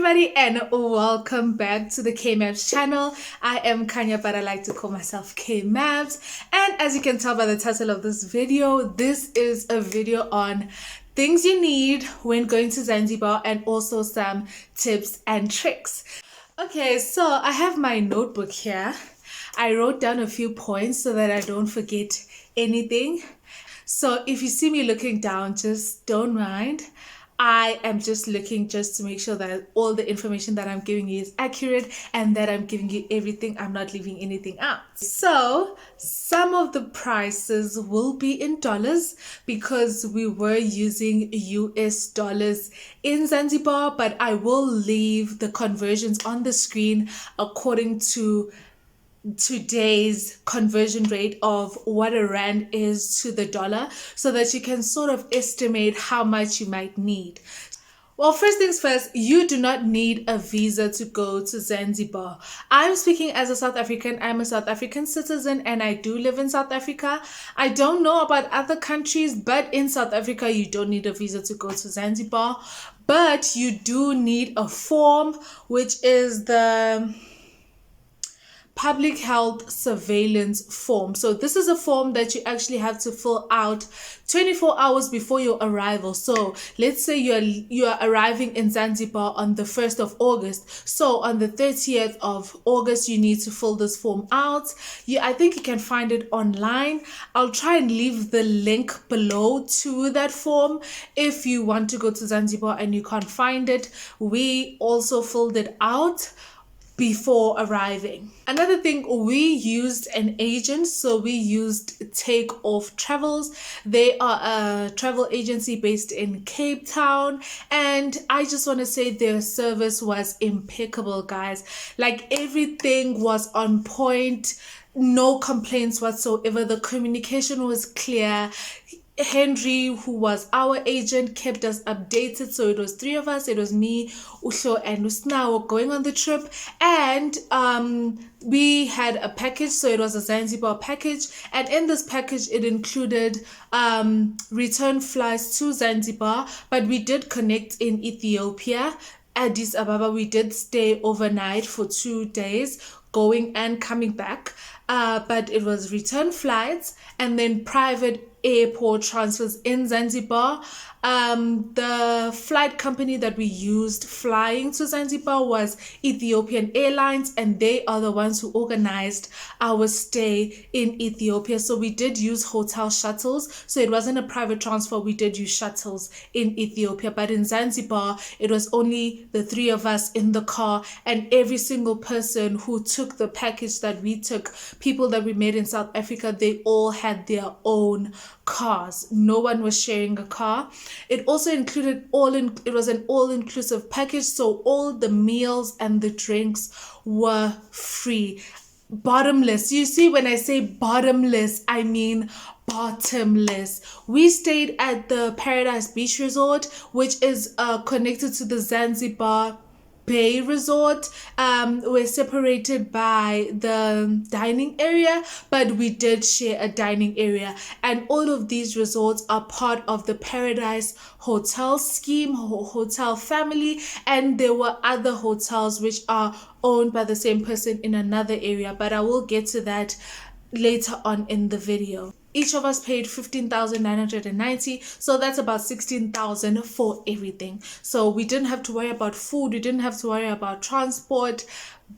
everybody, and welcome back to the K-Maps channel. I am Kanya, but I like to call myself K-Maps. And as you can tell by the title of this video, this is a video on things you need when going to Zanzibar and also some tips and tricks. Okay, so I have my notebook here. I wrote down a few points so that I don't forget anything. So if you see me looking down, just don't mind. I am just looking just to make sure that all the information that I'm giving you is accurate and that I'm giving you everything. I'm not leaving anything out. So some of the prices will be in dollars because we were using US dollars in Zanzibar, but I will leave the conversions on the screen according to today's conversion rate of what a rand is to the dollar so that you can sort of estimate how much you might need. Well, first things first, you do not need a visa to go to Zanzibar. I'm speaking as a South African. I'm a South African citizen and I do live in South Africa. I don't know about other countries, but in South Africa, you don't need a visa to go to Zanzibar. But you do need a form, which is the public health surveillance form. So this is a form that you actually have to fill out 24 hours before your arrival. So let's say you are arriving in Zanzibar on the 1st of August. So on the 30th of August, you need to fill this form out. I think you can find it online. I'll try and leave the link below to that form if you want to go to Zanzibar and you can't find it. We also filled it out before arriving. Another thing, we used an agent, so we used Take Off Travels. They are a travel agency based in Cape Town, and I just want to say their service was impeccable, guys. Like, everything was on point, no complaints whatsoever. The communication was clear. Henry, who was our agent, kept us updated. So it was three of us. It was me, Usho, and Usna going on the trip. And we had a package. So it was a Zanzibar package. And in this package, it included return flights to Zanzibar. But we did connect in Ethiopia. Addis Ababa, we did stay overnight for 2 days, going and coming back. But it was return flights and then private airport transfers in Zanzibar. The flight company that we used flying to Zanzibar was Ethiopian Airlines, and they are the ones who organized our stay in Ethiopia. So we did use hotel shuttles. So it wasn't a private transfer. We did use shuttles in Ethiopia, but in Zanzibar, it was only the three of us in the car, and every single person who took the package that we took, people that we met in South Africa, they all had their own cars. No one was sharing a car. It also included it was an all-inclusive package, so all the meals and the drinks were free. Bottomless. You see, when I say bottomless, I mean bottomless. We stayed at the Paradise Beach Resort, which is connected to the Zanzibar Bay Resort. We're separated by the dining area, but we did share a dining area, and all of these resorts are part of the Paradise Hotel scheme, hotel family, and there were other hotels which are owned by the same person in another area, but I will get to that later on in the video. Each of us paid 15,990, so that's about 16,000 for everything. So we didn't have to worry about food, we didn't have to worry about transport,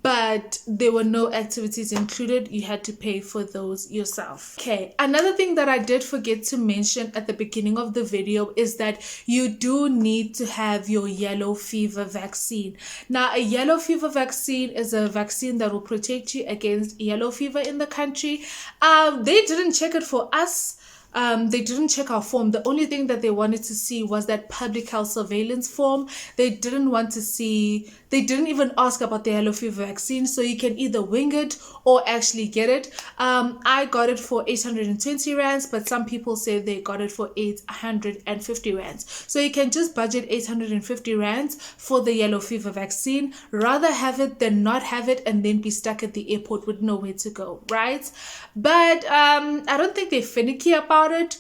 but there were no activities included. You had to pay for those yourself. Okay, another thing that I did forget to mention at the beginning of the video is that you do need to have your yellow fever vaccine. Now, a yellow fever vaccine is a vaccine that will protect you against yellow fever in the country. They didn't check it for us. They didn't check our form. The only thing that they wanted to see was that public health surveillance form. They didn't even ask about the yellow fever vaccine. So you can either wing it or actually get it. I got it for 820 rands, but some people say they got it for 850 rands. So you can just budget 850 rands for the yellow fever vaccine. Rather have it than not have it and then be stuck at the airport with nowhere to go, right? But I don't think they're finicky about it.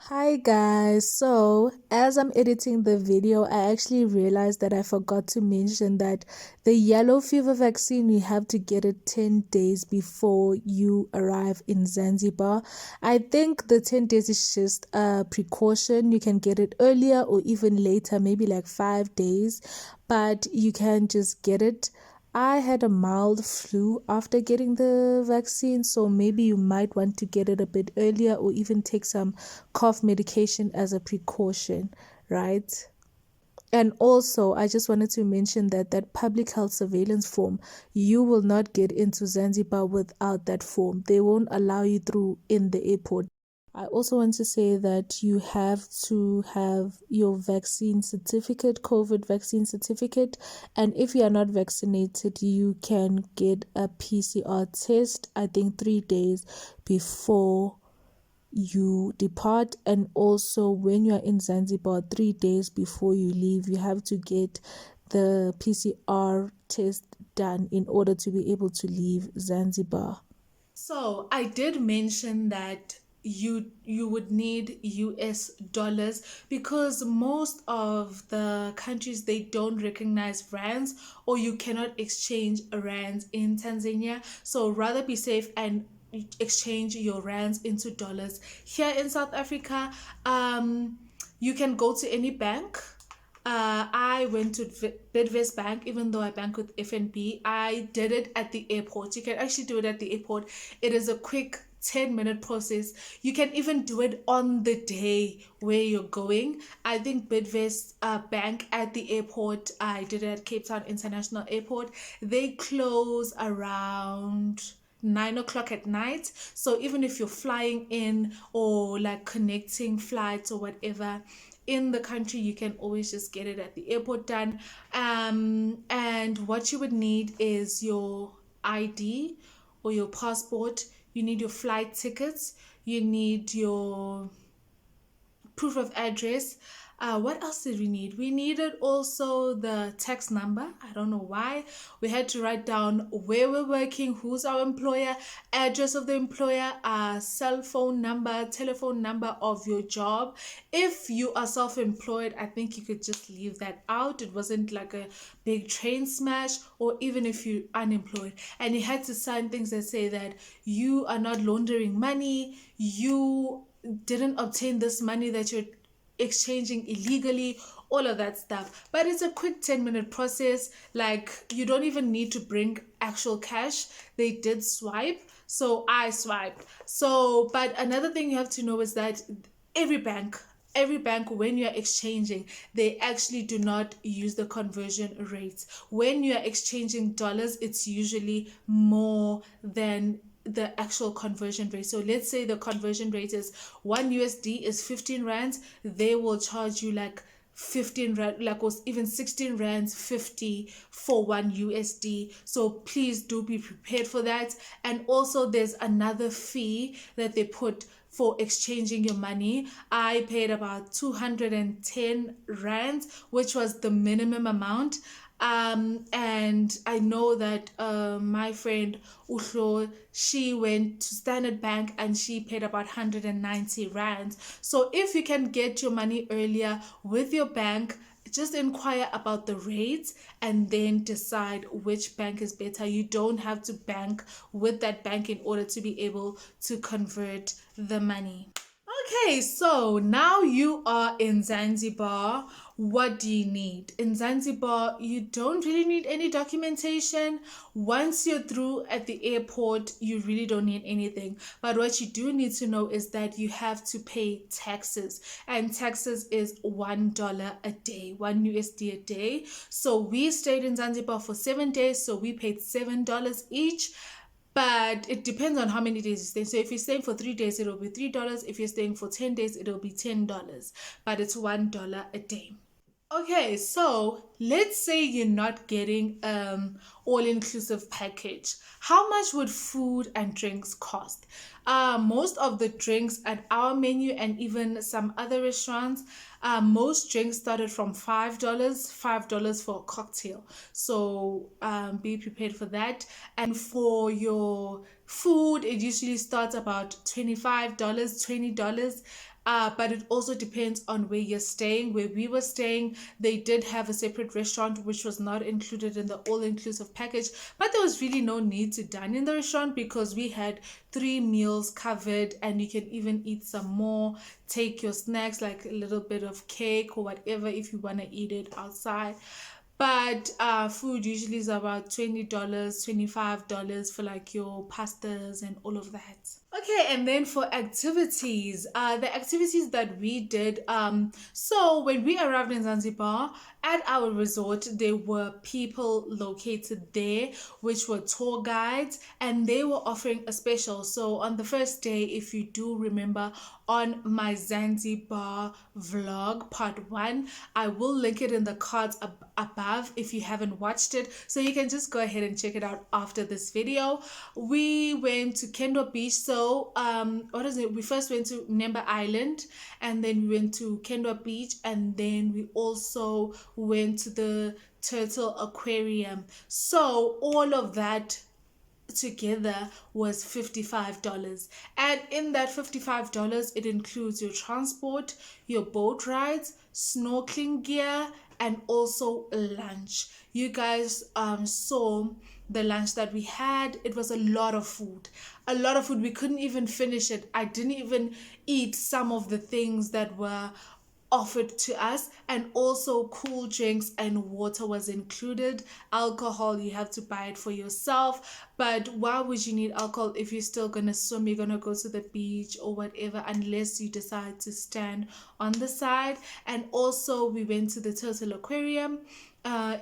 Hi guys, so as I'm editing the video, I actually realized that I forgot to mention that the yellow fever vaccine, you have to get it 10 days before you arrive in Zanzibar. I think the 10 days is just a precaution. You can get it earlier or even later, maybe like 5 days, but you can just get it. I had a mild flu after getting the vaccine, so maybe you might want to get it a bit earlier or even take some cough medication as a precaution, right? And also, I just wanted to mention that that public health surveillance form, you will not get into Zanzibar without that form. They won't allow you through in the airport. I also want to say that you have to have your vaccine certificate, COVID vaccine certificate. And if you are not vaccinated, you can get a PCR test, I think 3 days before you depart. And also, when you are in Zanzibar, 3 days before you leave, you have to get the PCR test done in order to be able to leave Zanzibar. So I did mention that you would need US dollars because most of the countries, they don't recognize rands, or you cannot exchange rands in Tanzania. So rather be safe and exchange your rands into dollars. Here in South Africa, you can go to any bank. I went to Bidvest Bank, even though I bank with FNB. I did it at the airport. You can actually do it at the airport. It is a quick 10-minute process. You can even do it on the day where you're going. I think Bidvest Bank at the airport, I did it at Cape Town International Airport. They close around 9 o'clock at night. So even if you're flying in or like connecting flights or whatever in the country, you can always just get it at the airport done. And what you would need is your ID or your passport. You need your flight tickets. You need your proof of address. What else did we need? We needed also the tax number. I don't know why. We had to write down where we're working, who's our employer, address of the employer, cell phone number, telephone number of your job. If you are self-employed, I think you could just leave that out. It wasn't like a big train smash. Or even if you're unemployed, and you had to sign things that say that you are not laundering money, you didn't obtain this money that you're exchanging illegally, all of that stuff. But it's a quick 10-minute process. Like, you don't even need to bring actual cash. They did swipe, so I swiped. So, but another thing you have to know is that every bank when you're exchanging, they actually do not use the conversion rates. When you're exchanging dollars, it's usually more than the actual conversion rate. So let's say the conversion rate is 1 USD is 15 rands, they will charge you like 15 rand, like, was even 16 rands 50 for 1 USD. So please do be prepared for that. And also, there's another fee that they put for exchanging your money. I paid about 210 rands, which was the minimum amount. And I know that my friend Uhlo, she went to Standard Bank and she paid about 190 rands. So if you can get your money earlier with your bank, just inquire about the rates and then decide which bank is better. You don't have to bank with that bank in order to be able to convert the money. Okay, so now you are in Zanzibar. What do you need? In Zanzibar, you don't really need any documentation. Once you're through at the airport, you really don't need anything. But what you do need to know is that you have to pay taxes, and taxes is $1 a day, 1 USD a day. So we stayed in Zanzibar for 7 days, so we paid $7 each. But it depends on how many days you stay. So if you're staying for 3 days, it'll be $3. If you're staying for 10 days, it'll be $10. But it's $1 a day. Okay, so let's say you're not getting all-inclusive package. How much would food and drinks cost? Most of the drinks at our menu and even some other restaurants, most drinks started from $5 for a cocktail. So be prepared for that. And for your food, it usually starts about $25, $20. but it also depends on where you're staying. Where we were staying, they did have a separate restaurant which was not included in the all-inclusive package, but there was really no need to dine in the restaurant because we had 3 meals covered, and you can even eat some more, take your snacks like a little bit of cake or whatever if you want to eat it outside. But food usually is about $20, $25 for like your pastas and all of that. Okay, and then for activities, the activities that we did, so when we arrived in Zanzibar at our resort, there were people located there, which were tour guides, and they were offering a special. So on the first day, if you do remember, on my Zanzibar vlog part 1, I will link it in the cards above if you haven't watched it, so you can just go ahead and check it out after this video. We went to Kendo Beach. So what is it, we first went to Nemba Island, and then we went to Kendo Beach, and then we also went to the Turtle Aquarium. So all of that together was $55, and in that $55 it includes your transport, your boat rides, snorkeling gear, and also lunch. You guys saw the lunch that we had. It was a lot of food, we couldn't even finish it. I didn't even eat some of the things that were offered to us, and also cool drinks and water was included. Alcohol, you have to buy it for yourself, but why would you need alcohol if you're still gonna swim, you're gonna go to the beach or whatever, unless you decide to stand on the side. And also we went to the Turtle Aquarium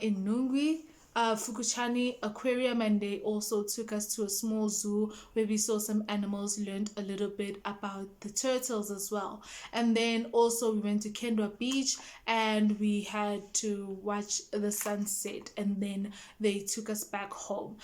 in Nungwi, Fukuchani Aquarium, and they also took us to a small zoo where we saw some animals, learned a little bit about the turtles as well. And then also we went to Kendwa Beach, and we had to watch the sunset, and then they took us back home.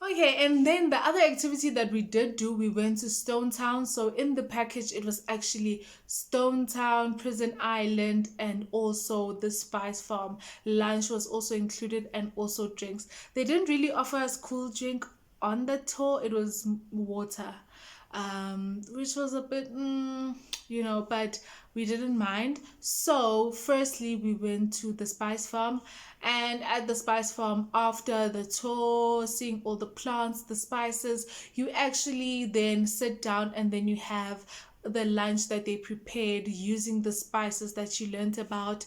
Okay, and then the other activity that we did do, we went to Stone Town. So in the package, it was actually Stone Town, Prison Island, and also the Spice Farm. Lunch was also included, and also drinks. They didn't really offer us cool drink on the tour. It was water, which was a bit, but we didn't mind. So firstly, we went to the Spice Farm, and at the Spice Farm, after the tour, seeing all the plants, the spices, you actually then sit down, and then you have the lunch that they prepared using the spices that you learned about,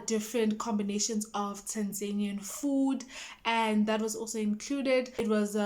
different combinations of Tanzanian food, and that was also included. It was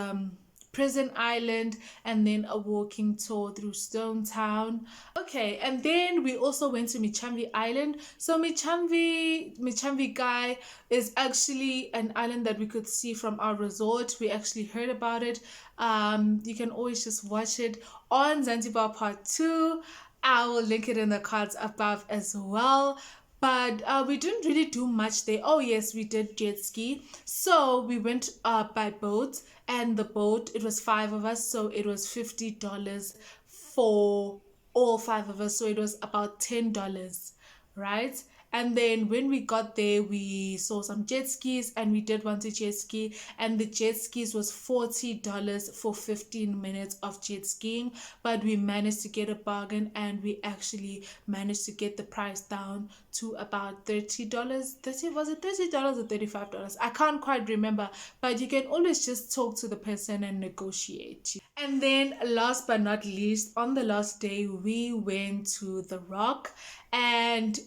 Prison Island, and then a walking tour through Stone Town. Okay, and then we also went to Michamvi Island. So Michamvi Guy is actually an island that we could see from our resort. We actually heard about it. You can always just watch it on Zanzibar Part 2. I will link it in the cards above as well. But we didn't really do much there. Oh yes, we did jet ski. So we went by boat, and the boat, it was 5 of us, so it was $50 for all 5 of us. So it was about $10, right? And then when we got there, we saw some jet skis, and we did want to jet ski, and the jet skis was $40 for 15 minutes of jet skiing. But we managed to get a bargain, and we actually managed to get the price down to about $30. Was it $30 or $35? I can't quite remember, but you can always just talk to the person and negotiate. And then last but not least, on the last day, we went to the Rock, and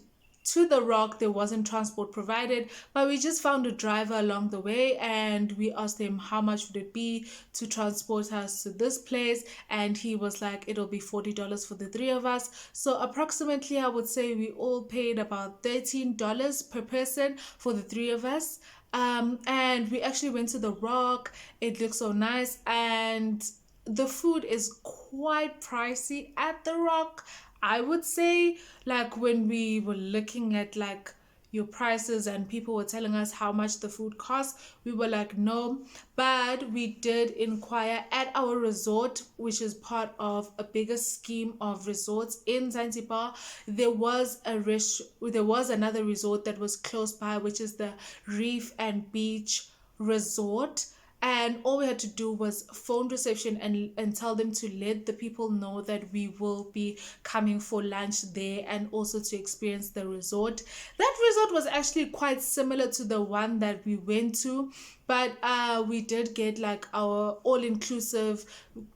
to the Rock there wasn't transport provided, but we just found a driver along the way, and we asked him how much would it be to transport us to this place, and he was like, it'll be $40 for the 3 of us. So approximately, I would say we all paid about $13 per person for the 3 of us. And we actually went to the Rock. It looks so nice, and the food is quite pricey at the Rock, I would say. Like when we were looking at like your prices and people were telling us how much the food costs, we were like, no. But we did inquire at our resort, which is part of a bigger scheme of resorts in Zanzibar. There was another resort that was close by, which is the Reef and Beach Resort. and all we had to do was phone reception and tell them to let the people know that we will be coming for lunch there and also to experience the resort. That resort was actually quite similar to the one that we went to, but we did get like our all-inclusive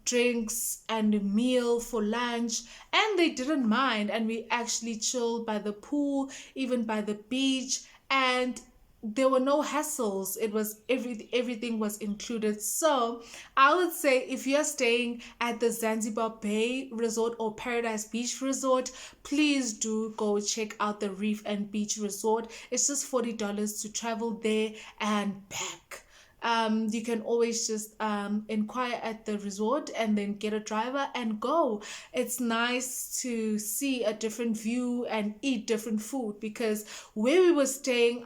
drinks and a meal for lunch, and they didn't mind, and we actually chilled by the pool, even by the beach, and there were no hassles. It was everything was included. So I would say if you're staying at the Zanzibar Bay Resort or Paradise Beach Resort, please do go check out the Reef and Beach Resort. It's just $40 to travel there and back. You can always just inquire at the resort and then get a driver and go. It's nice to see a different view and eat different food, because where we were staying,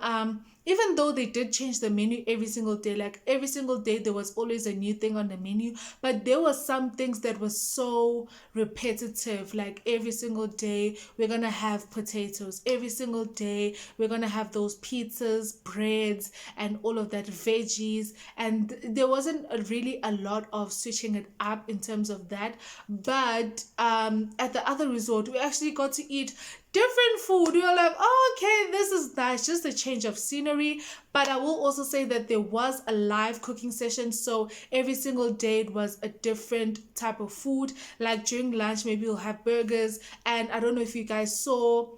even though they did change the menu every single day, like every single day there was always a new thing on the menu, but there were some things that were so repetitive. Like every single day we're gonna have potatoes, every single day we're gonna have those pizzas, breads, and all of that, veggies, and there wasn't really a lot of switching it up in terms of that. But at the other resort we actually got to eat different food. We were like, oh, okay, this is nice, just a change of scenery. But I will also say that there was a live cooking session, so every single day it was a different type of food. Like during lunch maybe we'll have burgers, and I don't know if you guys saw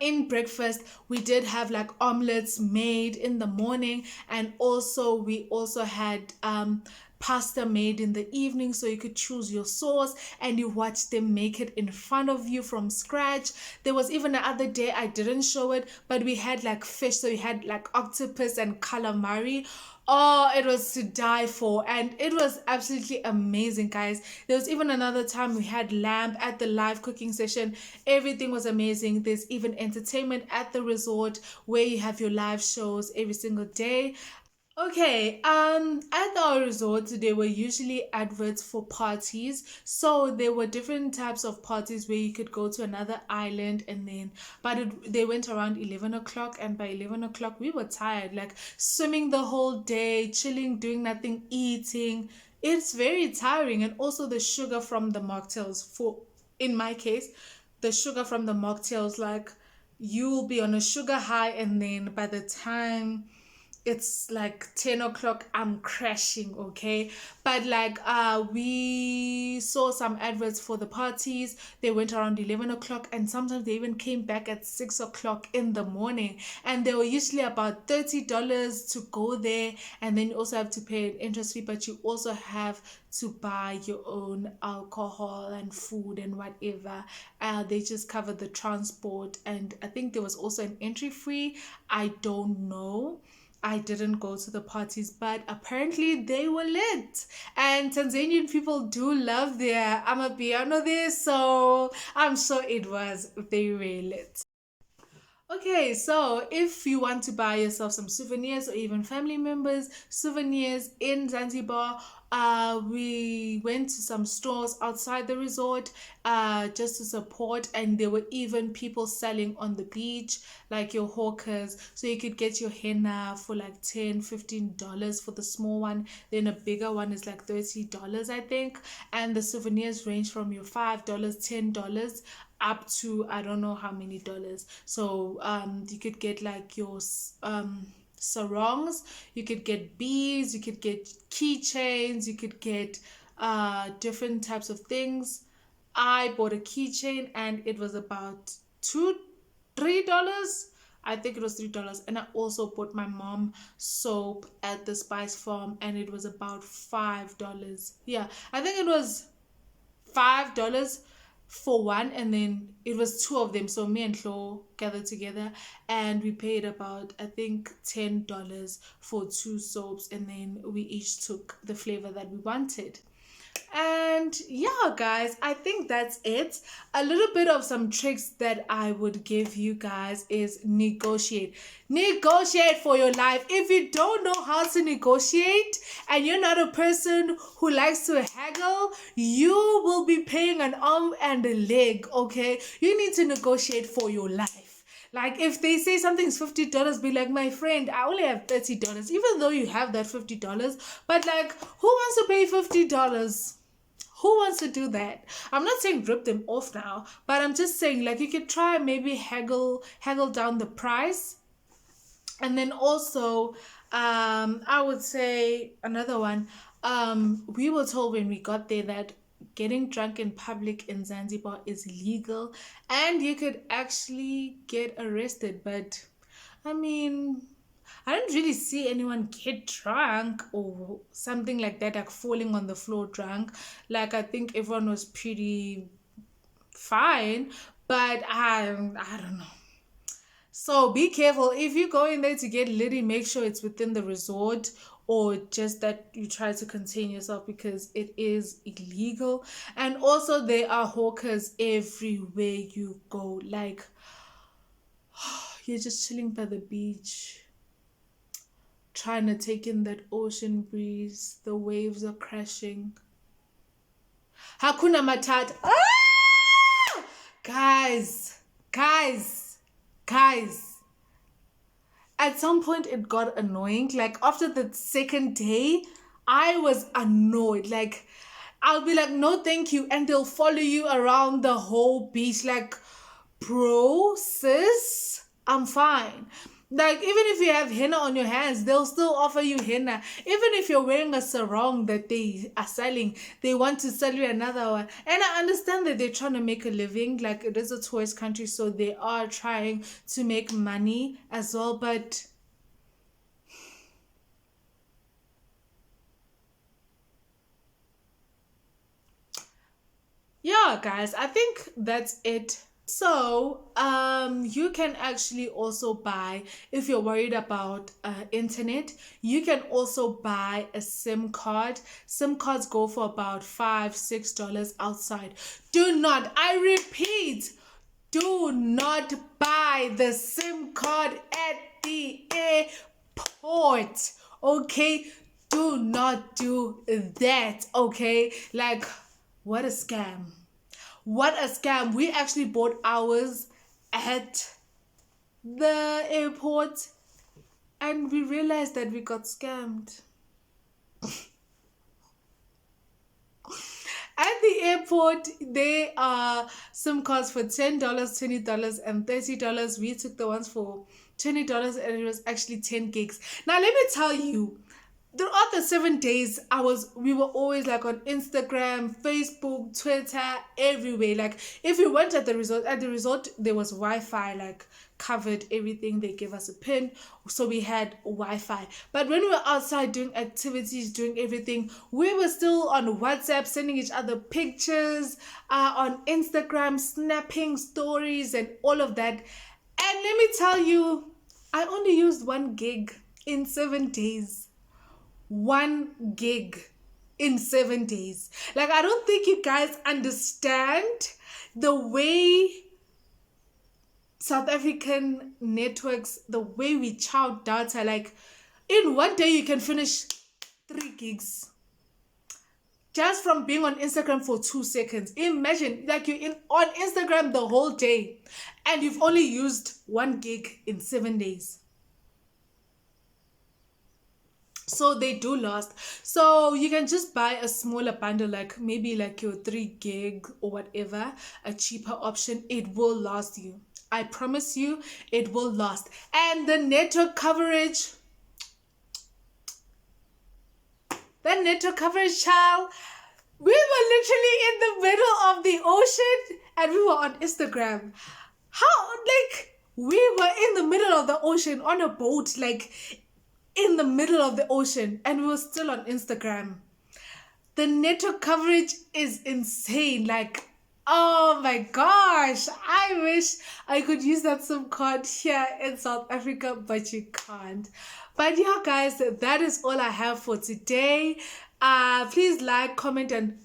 in breakfast we did have like omelets made in the morning, and also we also had pasta made in the evening, so you could choose your sauce and you watch them make it in front of you from scratch. There was even the other day, I didn't show it, but we had like fish, so we had like octopus and calamari. Oh, it was to die for, and it was absolutely amazing, guys. There was even another time we had lamb at the live cooking session. Everything was amazing. There's even entertainment at the resort where you have your live shows every single day. Okay, at our resort, there were usually adverts for parties. So there were different types of parties where you could go to another island, and then, but they went around 11 o'clock, and by 11 o'clock, we were tired, like swimming the whole day, chilling, doing nothing, eating. It's very tiring. And also the sugar from the mocktails, for, in my case, the sugar from the mocktails, like you will be on a sugar high, and then by the time it's like 10 o'clock, I'm crashing. Okay, but like we saw some adverts for the parties. They went around 11 o'clock, and sometimes they even came back at 6 o'clock in the morning, and they were usually about $30 to go there, and then you also have to pay an interest fee, but you also have to buy your own alcohol and food and whatever. They just covered the transport, and I think there was also an entry fee. I don't know, I didn't go to the parties, but apparently they were lit. And Tanzanian people do love their amapiano there, so I'm sure it was very lit. Okay, so if you want to buy yourself some souvenirs, or even family members souvenirs in Zanzibar, we went to some stores outside the resort just to support, and there were even people selling on the beach, like your hawkers. So you could get your henna for like $10-15 for the small one, then a bigger one is like $30, I think, and the souvenirs range from your $5, $10 up to I don't know how many dollars. So you could get like your sarongs, you could get beads, you could get keychains, you could get different types of things. I bought a keychain and it was about $3. I think it was $3. And I also bought my mom soap at the Spice Farm, and it was about $5. Yeah, I think it was $5 for one, and then it was two of them, so me and Flo gathered together, and we paid about I think $10 for two soaps, and then we each took the flavor that we wanted. And yeah, guys, I think that's it. A little bit of some tricks that I would give you guys is negotiate. Negotiate for your life. If you don't know how to negotiate and you're not a person who likes to haggle, you will be paying an arm and a leg, okay? You need to negotiate for your life. Like if they say something's $50, be like, my friend, I only have $30, even though you have that $50. But like, who wants to pay $50? Who wants to do that? I'm not saying rip them off now, but I'm just saying like you could try and maybe haggle down the price. And then also, I would say another one. We were told when we got there that getting drunk in public in Zanzibar is legal, and you could actually get arrested. But I mean, I don't really see anyone get drunk or something like that, like falling on the floor drunk. Like I think everyone was pretty fine, but I don't know. So be careful. If you go in there to get litty, make sure it's within the resort or just that you try to contain yourself because it is illegal. And also there are hawkers everywhere you go. Like you're just chilling by the beach, trying to take in that ocean breeze. The waves are crashing. Hakuna Matata. Ah! Guys. At some point it got annoying. Like after the second day, I was annoyed. Like I'll be like, no, thank you. And they'll follow you around the whole beach. Like, bro, sis, I'm fine. Like, even if you have henna on your hands, they'll still offer you henna. Even if you're wearing a sarong that they are selling, they want to sell you another one. And I understand that they're trying to make a living. Like, it is a tourist country, so they are trying to make money as well. But yeah, guys, I think that's it. So, you can actually also buy, if you're worried about internet, you can also buy a SIM card. SIM cards go for about $5-6 outside. Do not, I repeat, do not buy the SIM card at the airport. Okay? Do not do that. Okay? Like, what a scam. What a scam. We actually bought ours at the airport and we realized that we got scammed. At the airport, there are SIM cards for $10, $20, and $30. We took the ones for $20 and it was actually 10 gigs. Now, let me tell you, throughout the 7 days, we were always like on Instagram, Facebook, Twitter, everywhere. Like if we went at the resort there was Wi-Fi, like covered everything. They gave us a pin, so we had Wi-Fi. But when we were outside doing activities, doing everything, we were still on WhatsApp, sending each other pictures, on Instagram, snapping stories and all of that. And let me tell you, I only used 1 gig in 7 days. 1 gig in 7 days. Like, I don't think you guys understand the way South African networks, the way we chow data. Like, in one day you can finish 3 gigs just from being on Instagram for 2 seconds. Imagine, like, you're on Instagram the whole day and you've only used 1 gig in 7 days. So they do last. So you can just buy a smaller bundle, like maybe like your 3 gig or whatever, a cheaper option. It will last you. I promise you, it will last. And the network coverage, child. We were literally in the middle of the ocean and we were on Instagram. How, like, we were in the middle of the ocean on a boat, like in the middle of the ocean, and we were still on Instagram. The network coverage is insane. Like, oh my gosh, I wish I could use that SIM card here in South Africa, but you can't. But yeah, guys, that is all I have for today. Please like, comment, and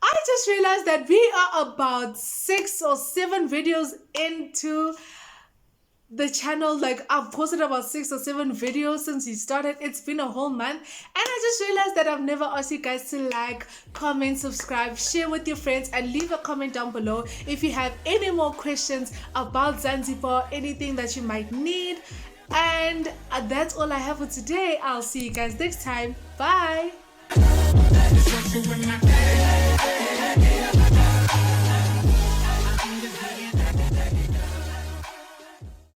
I just realized that we are about 6 or 7 videos into the channel, like I've posted about 6 or 7 videos since he started. It's been a whole month, and I just realized that I've never asked you guys to like, comment, subscribe, share with your friends, and leave a comment down below if you have any more questions about Zanzibar, anything that you might need. And that's all I have for today. I'll see you guys next time. Bye.